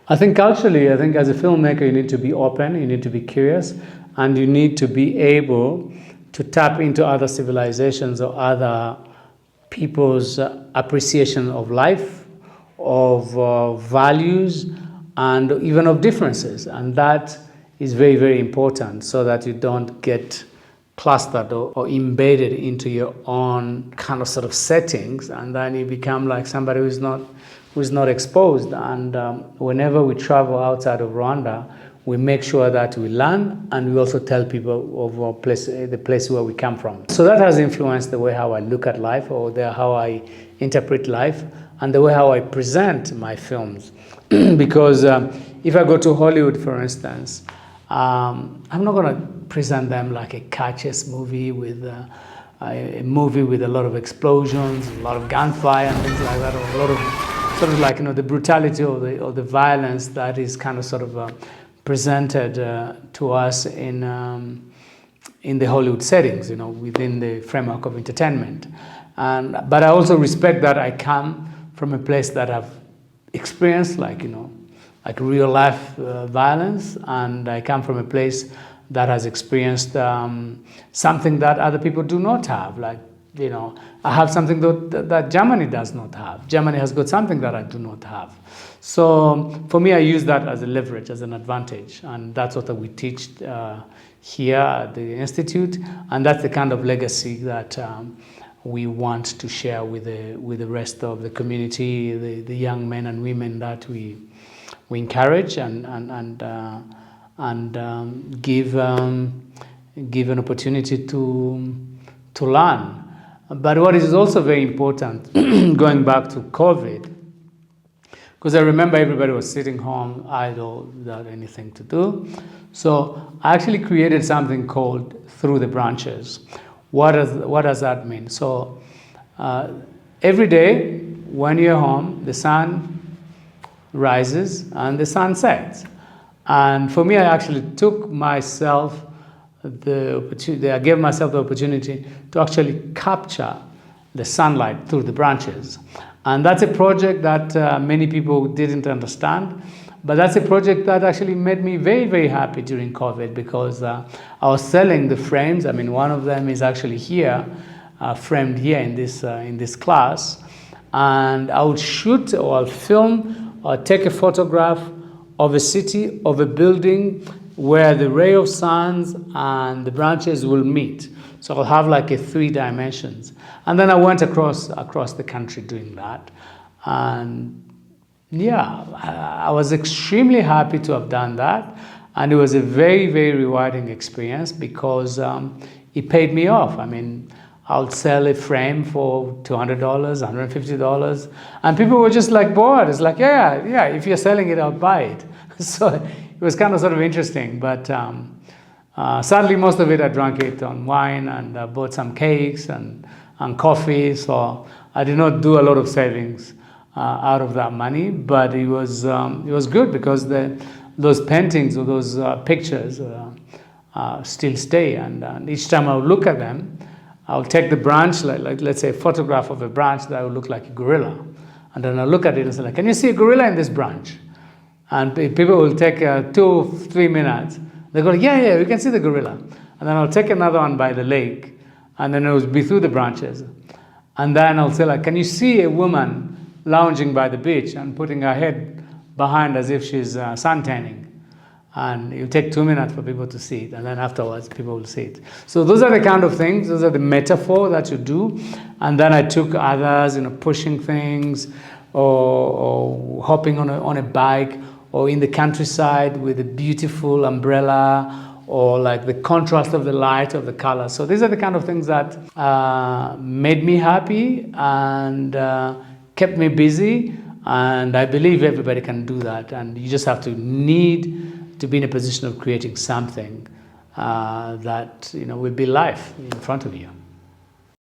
I think culturally, I think as a filmmaker, you need to be open, you need to be curious, and you need to be able to tap into other civilizations or other people's appreciation of life, of values, and even of differences. And that is very, very important so that you don't get clustered or embedded into your own kind of sort of settings, and then you become like somebody who's not exposed. And whenever we travel outside of Rwanda, we make sure that we learn, and we also tell people of our place, the place where we come from. So that has influenced the way how I look at life, or how I interpret life, and the way how I present my films. Because if I go to Hollywood, for instance, I'm not going to present them like a catchiest movie with a movie with a lot of explosions, a lot of gunfire and things like that, or a lot of sort of like, the brutality or the violence that is kind of sort of presented to us in the Hollywood settings, within the framework of entertainment. But I also respect that I come from a place that I've experienced, like real life violence, and I come from a place that has experienced something that other people do not have. Like, I have something that Germany does not have. Germany has got something that I do not have. So for me, I use that as a leverage, as an advantage, and that's what we teach here at the Institute, and that's the kind of legacy that we want to share with the rest of the community, the young men and women that we encourage and give an opportunity to learn. But what is also very important, going back to COVID, because I remember everybody was sitting home idle without anything to do. So I actually created something called Through the Branches. What does that mean? So every day when you're home, the sun rises and the sun sets. And for me, I actually took myself the opportunity, I gave myself the opportunity to actually capture the sunlight through the branches. And that's a project that many people didn't understand, but that's a project that actually made me very, very happy during COVID, because I was selling the frames. I mean, one of them is actually here, framed here in this class. And I would shoot or I'll film or take a photograph of a city, of a building where the ray of suns and the branches will meet. So I'll have like a 3 dimensions. And then I went across the country doing that. And yeah, I was extremely happy to have done that. And it was a very, very rewarding experience, because it paid me off. I mean, I'll sell a frame for $200, $150. And people were just like bored. It's like, yeah, if you're selling it, I'll buy it. So it was kind of sort of interesting. But sadly, most of it, I drank it on wine, and I bought some cakes and coffee. So I did not do a lot of savings out of that money. But it was good, because those paintings or those pictures still stay. And each time I would look at them, I'll take the branch, like let's say a photograph of a branch that would look like a gorilla. And then I'll look at it and say, like, can you see a gorilla in this branch? And people will take 2-3 minutes. They go, yeah, we can see the gorilla. And then I'll take another one by the lake, and then it will be through the branches. And then I'll say, like, can you see a woman lounging by the beach and putting her head behind as if she's suntanning? And it'll take 2 minutes for people to see it, and then afterwards people will see it. So those are the kind of things, those are the metaphor that you do. And then I took others, pushing things, or hopping on a bike, or in the countryside with a beautiful umbrella, or like the contrast of the light, of the color. So these are the kind of things that made me happy and kept me busy. And I believe everybody can do that. And you just have to need to be in a position of creating something that will be life in front of you.